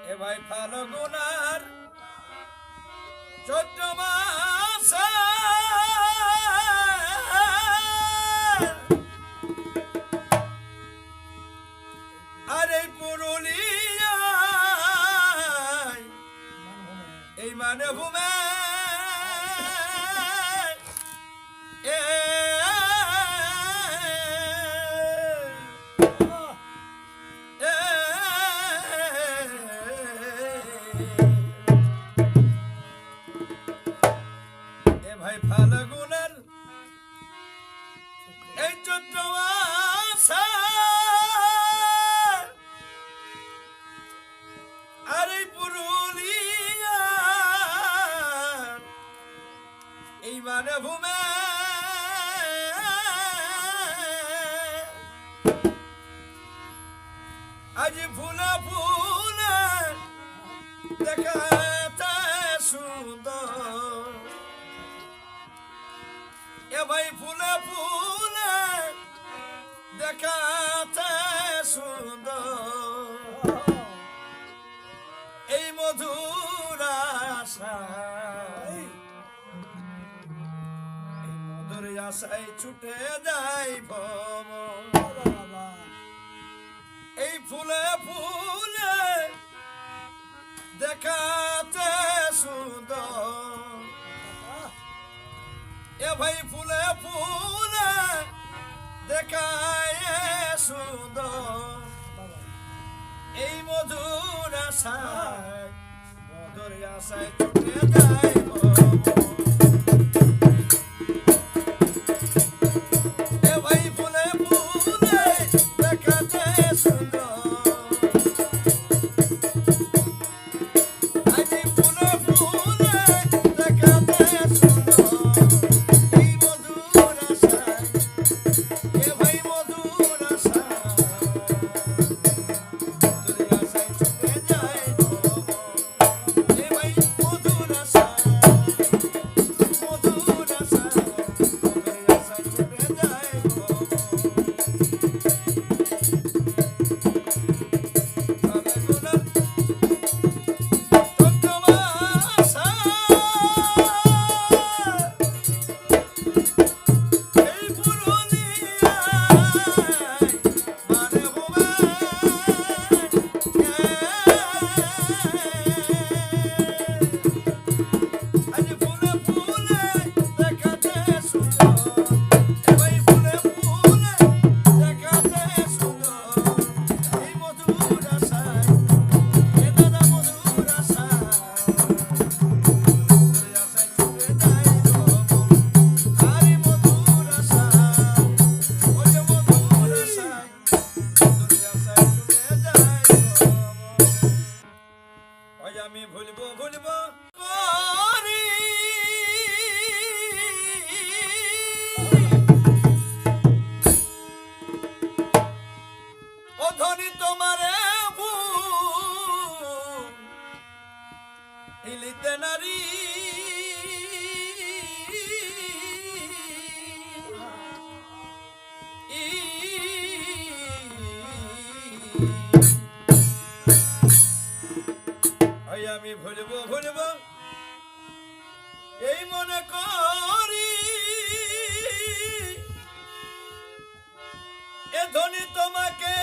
এ ভাই ফাল্গুনার চৈত্র মাসে আর এই পুরুলিয়ায় এই মানভূমে ভাই ফাল্গুনের এই চৈত্র মাসে আর এই পুরুলিয়া এই মানভূমে আজ ফুলে ফুলে দেখাতে সুন্দর এ ভাই ফুলে ফুলে দেখাতে সুন্দর এই মধুর আশায় এই মধুর আশায় ছুটে যাই ভ্রমণ এই ফুলে ফুলে দেখাতে সুন্দর এ ভাই ফুলে ফুলে দেখায় সুন্দর এই মধুর আশায় ছুটে যায় এ ভাই ফুলে ফুলে দেখাতে সুন্দর আমি ভুলবো ভুলবো করি ও ধনী তোমারে ভুলিতে নারী আমি ভুলবো ভুলবো এই মনে করি এ ধনী তোমাকে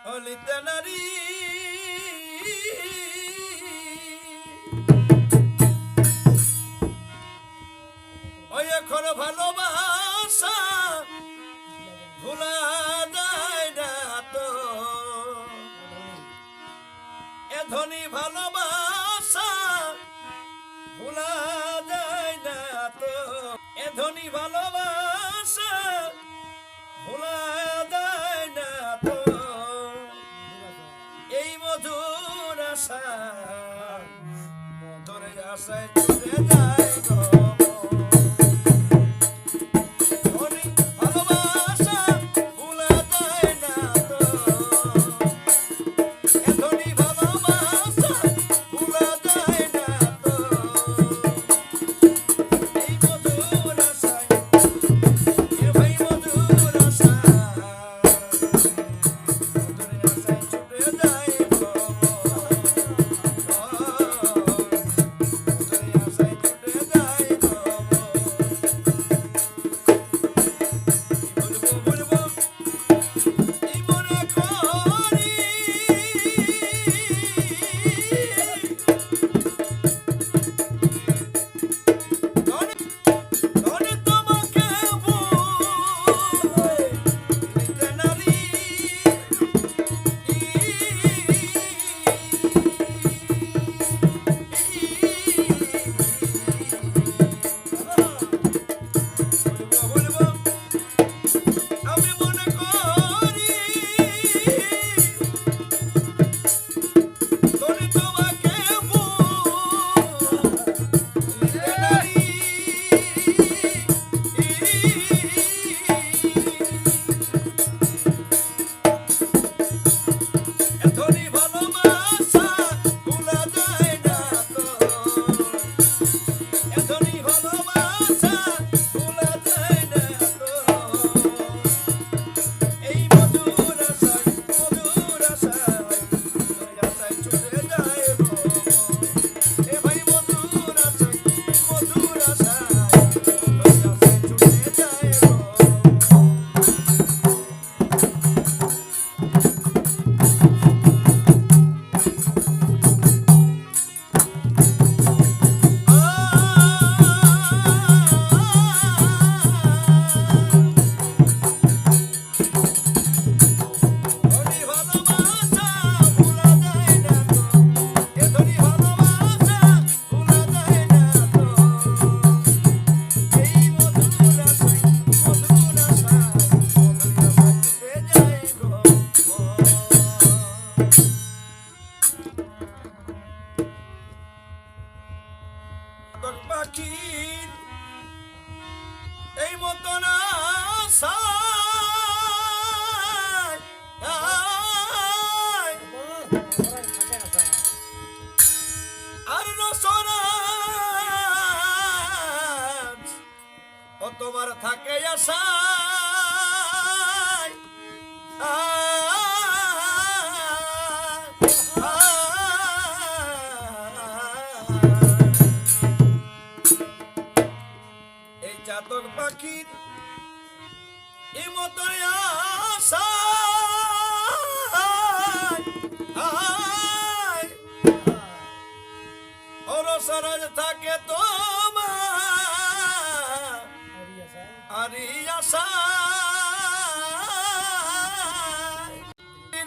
ভুলিতে নারী ওই এখন ভালোবাসা ভুলা যায় না তো ধনী ভালোবাসা ভুলা যায় না তো এ ধনী ভালোবাসা ভুলা যায় না তো এই মধুর আশা মধুর আশায় ছুটে যায় আশায় আয় অরসরজ থাকে তোমার আরি আশায়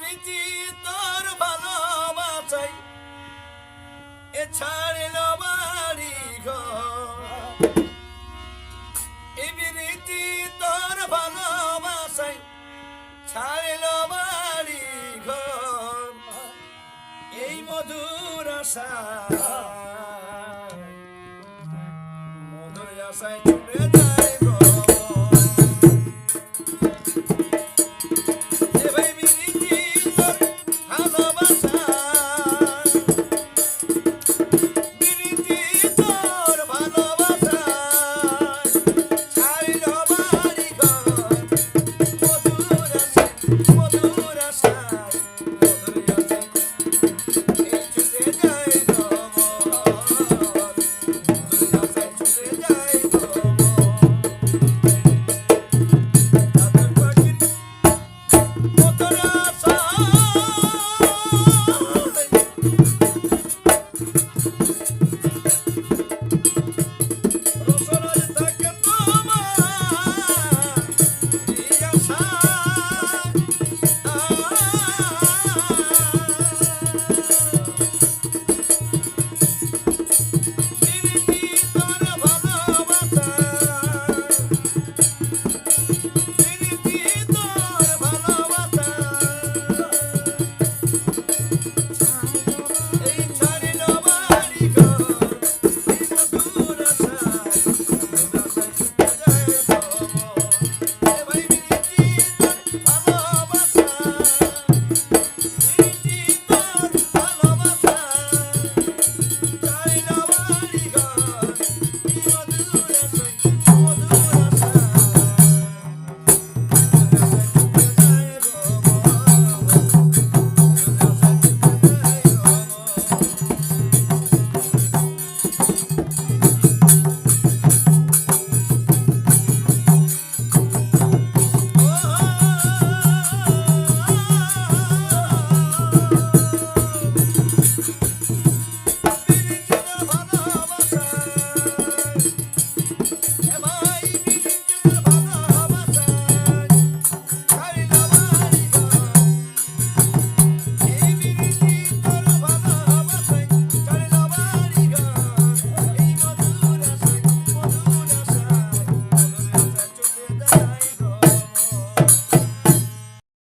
রীতি তোর ভালোবাসাই এ ছাড়িল বাড়ি ঘর এই রীতি তোর ভালোবাসাই ছাড়িল বাড়ি ঘর এই মধুর আশা মধুর আশায়